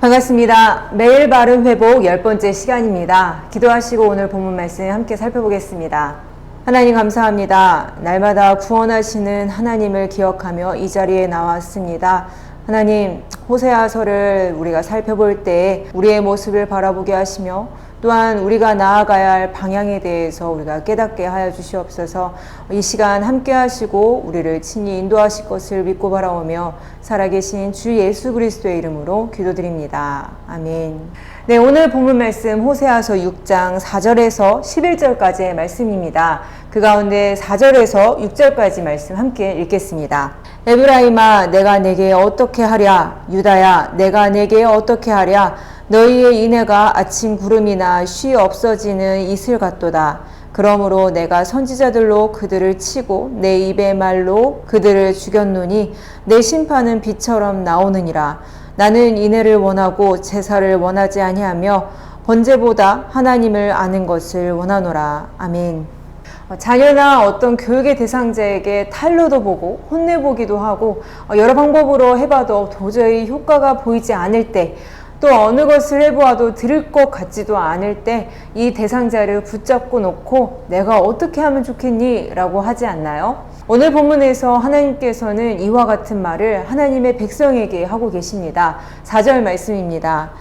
반갑습니다. 매일 바른 회복 10번째 시간입니다. 기도하시고 오늘 본문 말씀 함께 살펴보겠습니다. 하나님 감사합니다. 날마다 구원하시는 하나님을 기억하며 이 자리에 나왔습니다. 하나님, 호세아서를 우리가 살펴볼 때 우리의 모습을 바라보게 하시며 또한 우리가 나아가야 할 방향에 대해서 우리가 깨닫게 하여 주시옵소서. 이 시간 함께 하시고 우리를 친히 인도하실 것을 믿고 바라오며 살아계신 주 예수 그리스도의 이름으로 기도드립니다. 아멘. 네, 오늘 본문 말씀 호세아서 6장 4절에서 11절까지의 말씀입니다. 그 가운데 4절에서 6절까지 말씀 함께 읽겠습니다. 에브라임아, 내가 내게 어떻게 하랴? 유다야, 내가 내게 어떻게 하랴? 너희의 인애가 아침 구름이나 쉬 없어지는 이슬 같도다. 그러므로 내가 선지자들로 그들을 치고 내 입의 말로 그들을 죽였노니 내 심판은 비처럼 나오느니라. 나는 인애를 원하고 제사를 원하지 아니하며 번제보다 하나님을 아는 것을 원하노라. 아멘. 자녀나 어떤 교육의 대상자에게 탄로도 보고 혼내보기도 하고 여러 방법으로 해봐도 도저히 효과가 보이지 않을 때, 또 어느 것을 해보아도 들을 것 같지도 않을 때 이 대상자를 붙잡고 놓고 내가 어떻게 하면 좋겠니? 라고 하지 않나요? 오늘 본문에서 하나님께서는 이와 같은 말을 하나님의 백성에게 하고 계십니다. 4절 말씀입니다.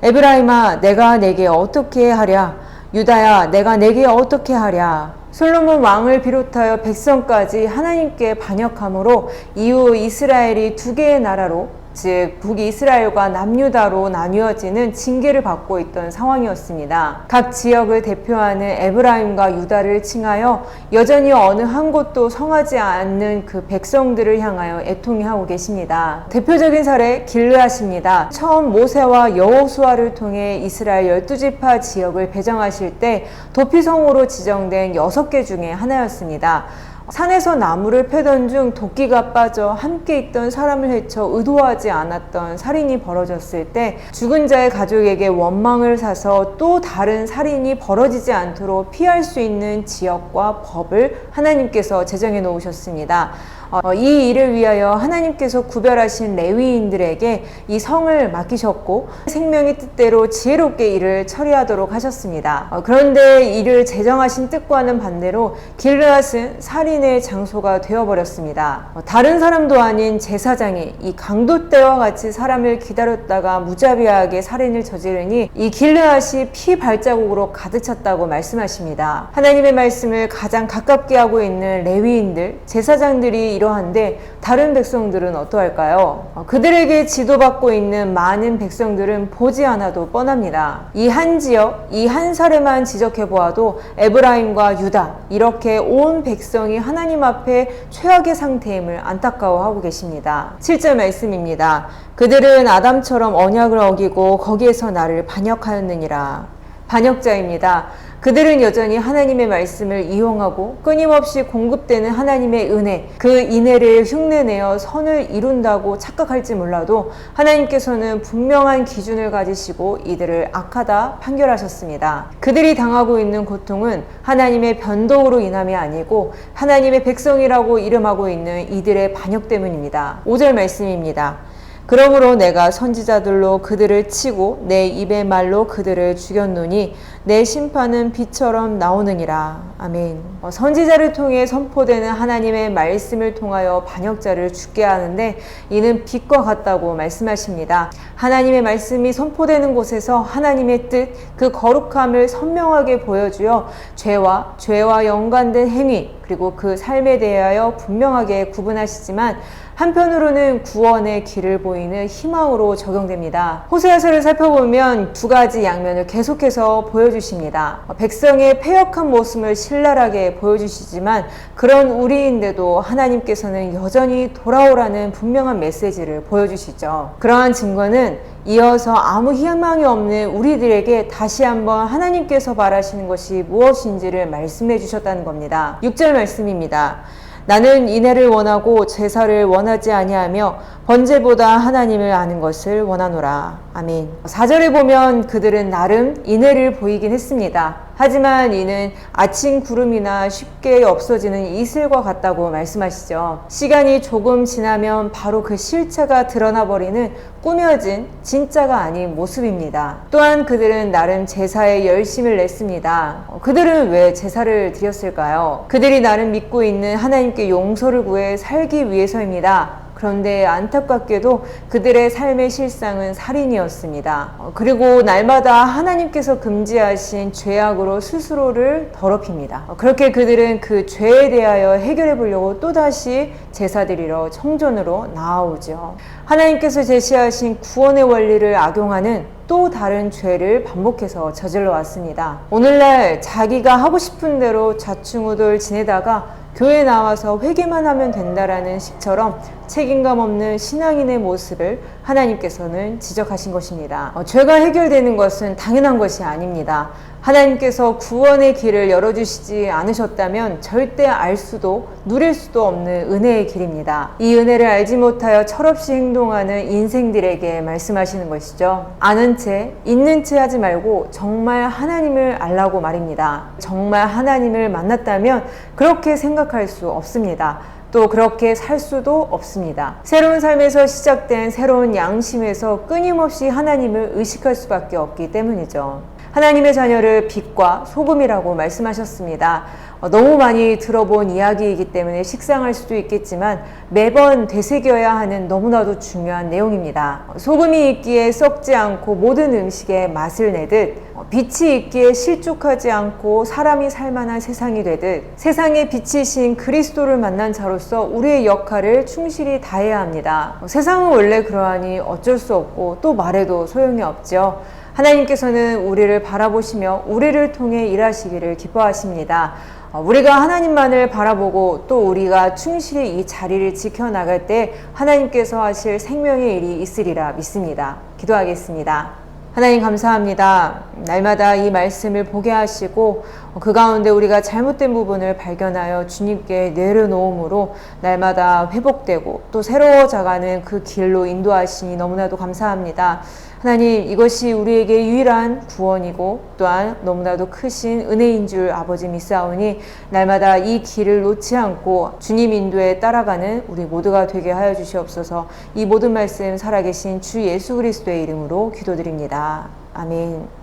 에브라임아, 내가 내게 어떻게 하랴? 유다야, 내가 내게 어떻게 하랴? 솔로몬 왕을 비롯하여 백성까지 하나님께 반역함으로 이후 이스라엘이 두 개의 나라로, 즉 북이스라엘과 남유다로 나뉘어지는 징계를 받고 있던 상황이었습니다. 각 지역을 대표하는 에브라임과 유다를 칭하여 여전히 어느 한 곳도 성하지 않는 그 백성들을 향하여 애통해하고 계십니다. 대표적인 사례 길르앗입니다. 처음 모세와 여호수아를 통해 이스라엘 12지파 지역을 배정하실 때 도피성으로 지정된 6개 중에 하나였습니다. 산에서 나무를 패던 중 도끼가 빠져 함께 있던 사람을 해쳐 의도하지 않았던 살인이 벌어졌을 때 죽은 자의 가족에게 원망을 사서 또 다른 살인이 벌어지지 않도록 피할 수 있는 지역과 법을 하나님께서 제정해 놓으셨습니다. 이 일을 위하여 하나님께서 구별하신 레위인들에게 이 성을 맡기셨고 생명의 뜻대로 지혜롭게 일을 처리하도록 하셨습니다. 그런데 이를 제정하신 뜻과는 반대로 길르앗은 살인의 장소가 되어버렸습니다. 다른 사람도 아닌 제사장이 이 강도 때와 같이 사람을 기다렸다가 무자비하게 살인을 저지르니 이 길르앗이 피 발자국으로 가득 찼다고 말씀하십니다. 하나님의 말씀을 가장 가깝게 하고 있는 레위인들, 제사장들이 이러한데 다른 백성들은 어떠할까요? 그들에게 지도받고 있는 많은 백성들은 보지 않아도 뻔합니다. 이 한 지역, 이 한 사례만 지적해 보아도 에브라임과 유다, 이렇게 온 백성이 하나님 앞에 최악의 상태임을 안타까워하고 계십니다. 7절 말씀입니다. 그들은 아담처럼 언약을 어기고 거기에서 나를 반역하였느니라. 반역자입니다. 그들은 여전히 하나님의 말씀을 이용하고 끊임없이 공급되는 하나님의 은혜, 그 인애를 흉내내어 선을 이룬다고 착각할지 몰라도 하나님께서는 분명한 기준을 가지시고 이들을 악하다 판결하셨습니다. 그들이 당하고 있는 고통은 하나님의 변덕으로 인함이 아니고 하나님의 백성이라고 이름하고 있는 이들의 반역 때문입니다. 5절 말씀입니다. 그러므로 내가 선지자들로 그들을 치고 내 입의 말로 그들을 죽였노니 내 심판은 비처럼 나오느니라. 아멘. 선지자를 통해 선포되는 하나님의 말씀을 통하여 반역자를 죽게 하는데 이는 빛과 같다고 말씀하십니다. 하나님의 말씀이 선포되는 곳에서 하나님의 뜻, 그 거룩함을 선명하게 보여주어 죄와 연관된 행위, 그리고 그 삶에 대하여 분명하게 구분하시지만 한편으로는 구원의 길을 보이는 희망으로 적용됩니다. 호세아서를 살펴보면 두 가지 양면을 계속해서 보여주십니다. 백성의 패역한 모습을 신랄하게 보여주시지만 그런 우리인데도 하나님께서는 여전히 돌아오라는 분명한 메시지를 보여주시죠. 그러한 증거는 이어서 아무 희망이 없는 우리들에게 다시 한번 하나님께서 바라시는 것이 무엇인지를 말씀해 주셨다는 겁니다. 6절 말씀입니다. 나는 인애를 원하고 제사를 원하지 아니하며 번제보다 하나님을 아는 것을 원하노라. 아멘. 4절에 보면 그들은 나름 인애를 보이긴 했습니다. 하지만 이는 아침 구름이나 쉽게 없어지는 이슬과 같다고 말씀하시죠. 시간이 조금 지나면 바로 그 실체가 드러나 버리는 꾸며진 진짜가 아닌 모습입니다. 또한 그들은 나름 제사에 열심을 냈습니다. 그들은 왜 제사를 드렸을까요? 그들이 나름 믿고 있는 하나님께 용서를 구해 살기 위해서입니다. 그런데 안타깝게도 그들의 삶의 실상은 살인이었습니다. 그리고 날마다 하나님께서 금지하신 죄악으로 스스로를 더럽힙니다. 그렇게 그들은 그 죄에 대하여 해결해 보려고 또다시 제사 드리러 성전으로 나아오죠. 하나님께서 제시하신 구원의 원리를 악용하는 또 다른 죄를 반복해서 저질러 왔습니다. 오늘날 자기가 하고 싶은 대로 좌충우돌 지내다가 교회 나와서 회개만 하면 된다라는 식처럼 책임감 없는 신앙인의 모습을 하나님께서는 지적하신 것입니다. 죄가 해결되는 것은 당연한 것이 아닙니다. 하나님께서 구원의 길을 열어주시지 않으셨다면 절대 알 수도 누릴 수도 없는 은혜의 길입니다. 이 은혜를 알지 못하여 철없이 행동하는 인생들에게 말씀하시는 것이죠. 아는 채, 있는 채 하지 말고 정말 하나님을 알라고 말입니다. 정말 하나님을 만났다면 그렇게 생각할 수 없습니다. 또 그렇게 살 수도 없습니다. 새로운 삶에서 시작된 새로운 양심에서 끊임없이 하나님을 의식할 수밖에 없기 때문이죠. 하나님의 자녀를 빛과 소금이라고 말씀하셨습니다. 너무 많이 들어본 이야기이기 때문에 식상할 수도 있겠지만 매번 되새겨야 하는 너무나도 중요한 내용입니다. 소금이 있기에 썩지 않고 모든 음식에 맛을 내듯 빛이 있기에 실족하지 않고 사람이 살만한 세상이 되듯 세상의 빛이신 그리스도를 만난 자로서 우리의 역할을 충실히 다해야 합니다. 세상은 원래 그러하니 어쩔 수 없고 또 말해도 소용이 없죠. 하나님께서는 우리를 바라보시며 우리를 통해 일하시기를 기뻐하십니다. 우리가 하나님만을 바라보고 또 우리가 충실히 이 자리를 지켜나갈 때 하나님께서 하실 생명의 일이 있으리라 믿습니다. 기도하겠습니다. 하나님 감사합니다. 날마다 이 말씀을 보게 하시고 그 가운데 우리가 잘못된 부분을 발견하여 주님께 내려놓음으로 날마다 회복되고 또 새로워져가는 그 길로 인도하시니 너무나도 감사합니다. 하나님, 이것이 우리에게 유일한 구원이고 또한 너무나도 크신 은혜인 줄 아버지 믿사오니 날마다 이 길을 놓지 않고 주님 인도에 따라가는 우리 모두가 되게 하여 주시옵소서. 이 모든 말씀 살아계신 주 예수 그리스도의 이름으로 기도드립니다. 아멘.